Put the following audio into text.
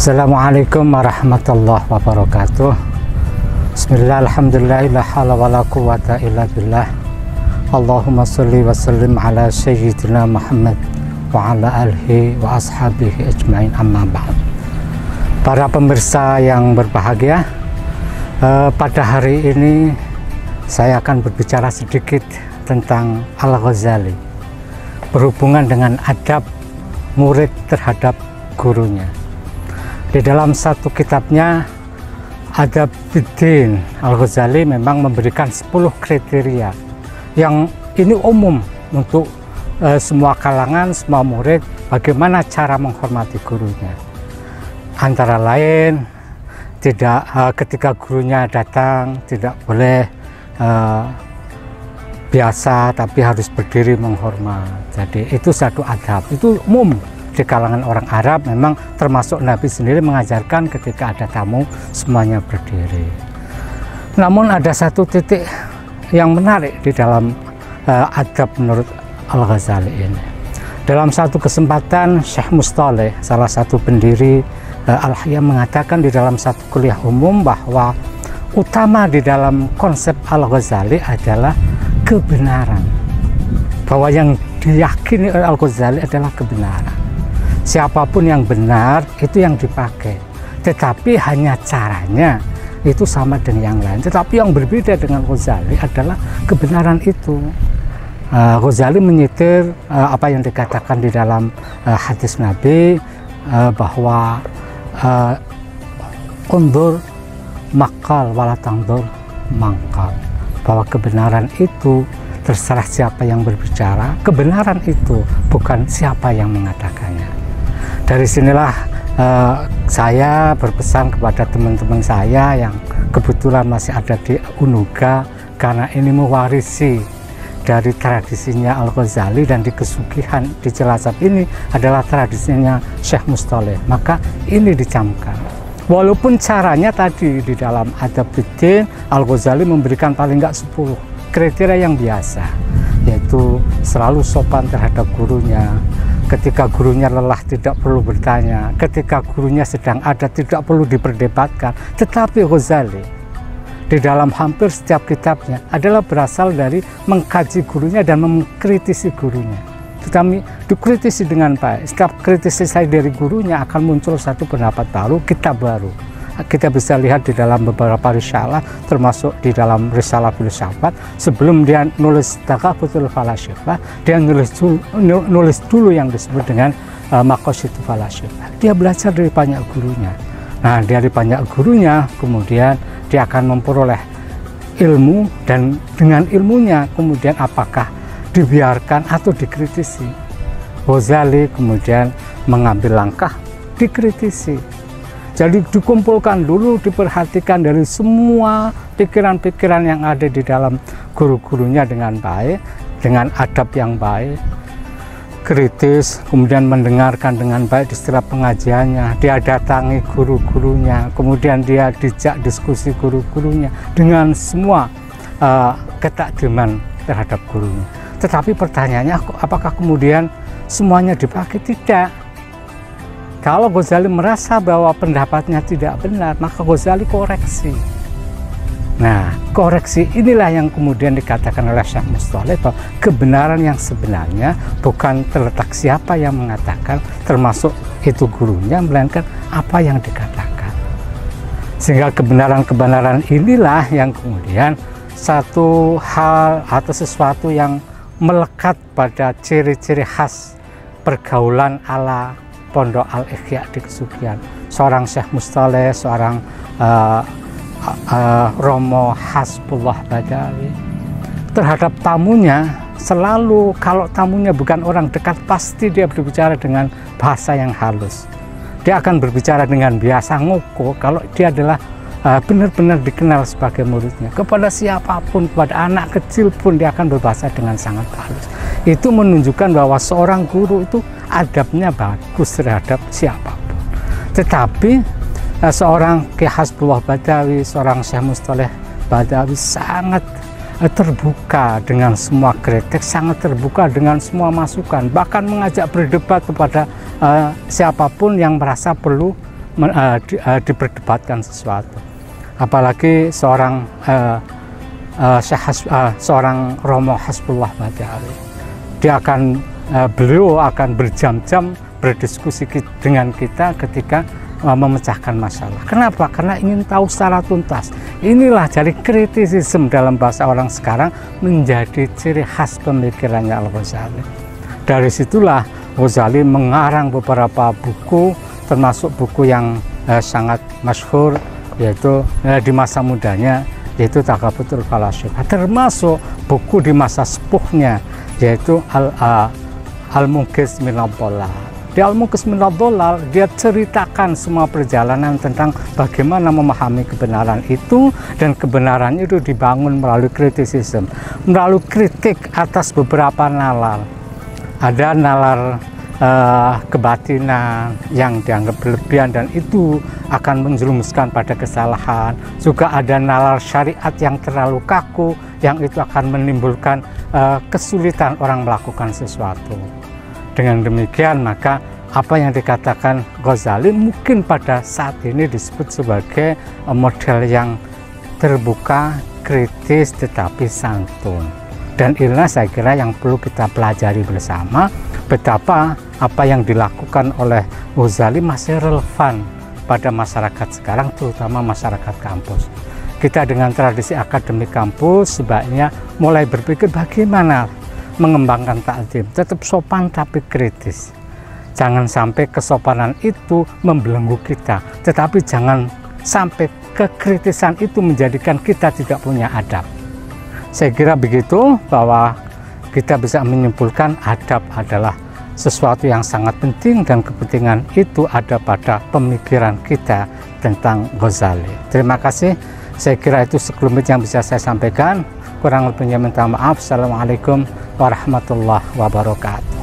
Assalamualaikum warahmatullahi wabarakatuh. Bismillah, alhamdulillah, la hawla wala quwwata illa billah. Allahumma sholli wa sallim ala sayyidina Muhammad wa ala alihi wa ashabihi ajma'in, amma ba'd. Para pemirsa yang berbahagia, pada hari ini saya akan berbicara sedikit tentang Al-Ghazali berhubungan dengan adab murid terhadap gurunya. Di dalam satu kitabnya, Adabuddin, Al-Ghazali memang memberikan 10 kriteria yang ini umum untuk semua kalangan, semua murid, bagaimana cara menghormati gurunya. Antara lain, ketika gurunya datang tidak boleh biasa, tapi harus berdiri menghormat. Jadi itu satu adab, itu umum di kalangan orang Arab, memang termasuk Nabi sendiri mengajarkan ketika ada tamu semuanya berdiri. Namun ada satu titik yang menarik di dalam adab menurut Al-Ghazali ini. Dalam satu kesempatan Syekh Mustaleh, salah satu pendiri Al-Ihya, mengatakan di dalam satu kuliah umum bahwa utama di dalam konsep Al-Ghazali adalah kebenaran, bahwa yang diyakini oleh Al-Ghazali adalah kebenaran. Siapapun yang benar itu yang dipakai, tetapi hanya caranya itu sama dengan yang lain. Tetapi yang berbeda dengan Ghazali adalah kebenaran itu. Ghazali menyitir apa yang dikatakan di dalam hadis Nabi, bahwa undur makal wala tangdur mangkal, bahwa kebenaran itu terserah siapa yang berbicara, kebenaran itu bukan siapa yang mengatakannya. Dari sinilah saya berpesan kepada teman-teman saya yang kebetulan masih ada di Unuga, karena ini mewarisi dari tradisinya Al-Ghazali, dan di Kesugihan di Cilacap ini adalah tradisinya Syekh Mustaleh, maka ini dicamkan. Walaupun caranya tadi di dalam Adabuddin, Al-Ghazali memberikan paling nggak 10 kriteria yang biasa, yaitu selalu sopan terhadap gurunya. Ketika gurunya lelah tidak perlu bertanya, ketika gurunya sedang ada tidak perlu diperdebatkan. Tetapi Ghazali di dalam hampir setiap kitabnya adalah berasal dari mengkaji gurunya dan mengkritisi gurunya. Tetapi dikritisi dengan baik. Setiap kritisi saya dari gurunya akan muncul satu pendapat baru, kitab baru. Kita bisa lihat di dalam beberapa risalah, termasuk di dalam risalah filsafat, sebelum dia nulis Taqabutul Falasifah, dia nulis dulu yang disebut dengan Maqasitul Falasifah. Dia belajar dari banyak gurunya. Nah, dari banyak gurunya kemudian dia akan memperoleh ilmu, dan dengan ilmunya kemudian apakah dibiarkan atau dikritisi. Ghazali kemudian mengambil langkah dikritisi. Jadi dikumpulkan dulu, diperhatikan dari semua pikiran-pikiran yang ada di dalam guru-gurunya dengan baik, dengan adab yang baik, kritis, kemudian mendengarkan dengan baik di setiap pengajiannya. Dia datangi guru-gurunya, kemudian dia dijak diskusi guru-gurunya dengan semua ketakdiman terhadap gurunya. Tetapi pertanyaannya, apakah kemudian semuanya dipakai? Tidak. Kalau Ghazali merasa bahwa pendapatnya tidak benar, maka Ghazali koreksi. Nah, koreksi inilah yang kemudian dikatakan oleh Syekh Mustaleh, bahwa kebenaran yang sebenarnya bukan terletak siapa yang mengatakan, termasuk itu gurunya, melainkan apa yang dikatakan. Sehingga kebenaran-kebenaran inilah yang kemudian satu hal atau sesuatu yang melekat pada ciri-ciri khas pergaulan ala Pondok Al-Ihya di Kesugihan. Seorang Syekh Mustaleh, seorang Romo Hasbullah Badawi, terhadap tamunya selalu, kalau tamunya bukan orang dekat, pasti dia berbicara dengan bahasa yang halus. Dia akan berbicara dengan biasa ngoko kalau dia adalah benar-benar dikenal sebagai muridnya. Kepada siapapun, kepada anak kecil pun dia akan berbahasa dengan sangat halus. Itu menunjukkan bahwa seorang guru itu adabnya bagus terhadap siapapun. Tetapi seorang Ki Hasbullah Badawi, seorang Syekh Mustaleh Badawi sangat terbuka dengan semua kritik, sangat terbuka dengan semua masukan, bahkan mengajak berdebat kepada siapapun yang merasa perlu diperdebatkan sesuatu. Apalagi seorang seorang Romo Hasbullah Badawi, beliau akan berjam-jam berdiskusi dengan kita ketika memecahkan masalah. Kenapa? Karena ingin tahu secara tuntas. Inilah jadi kritisisme dalam bahasa orang sekarang menjadi ciri khas pemikirannya Al-Ghazali. Dari situlah Ghazali mengarang beberapa buku, termasuk buku yang sangat masyhur, yaitu di masa mudanya, yaitu Taghabutul Falasifah, termasuk buku di masa sepuhnya, yaitu Al-Munqidh Minadh Dhalal. Di Al-Munqidh Minadh Dhalal dia ceritakan semua perjalanan tentang bagaimana memahami kebenaran itu, dan kebenaran itu dibangun melalui kritisisme, melalui kritik atas beberapa nalar. Ada nalar kebatinan yang dianggap berlebihan dan itu akan menjerumuskan pada kesalahan. Juga ada nalar syariat yang terlalu kaku, yang itu akan menimbulkan kesulitan orang melakukan sesuatu. Dengan demikian, maka apa yang dikatakan Ghazali mungkin pada saat ini disebut sebagai model yang terbuka, kritis, tetapi santun. Dan inilah saya kira yang perlu kita pelajari bersama, betapa apa yang dilakukan oleh Ghazali masih relevan pada masyarakat sekarang, terutama masyarakat kampus. Kita dengan tradisi akademik kampus sebaiknya mulai berpikir bagaimana mengembangkan taklim, tetap sopan tapi kritis. Jangan sampai kesopanan itu membelenggu kita, tetapi jangan sampai kekritisan itu menjadikan kita tidak punya adab. Saya kira begitu, bahwa kita bisa menyimpulkan adab adalah sesuatu yang sangat penting, dan kepentingan itu ada pada pemikiran kita tentang Ghazali. Terima kasih. Saya kira itu sekelumit yang bisa saya sampaikan. Kurang lebihnya minta maaf. Assalamualaikum warahmatullahi wabarakatuh.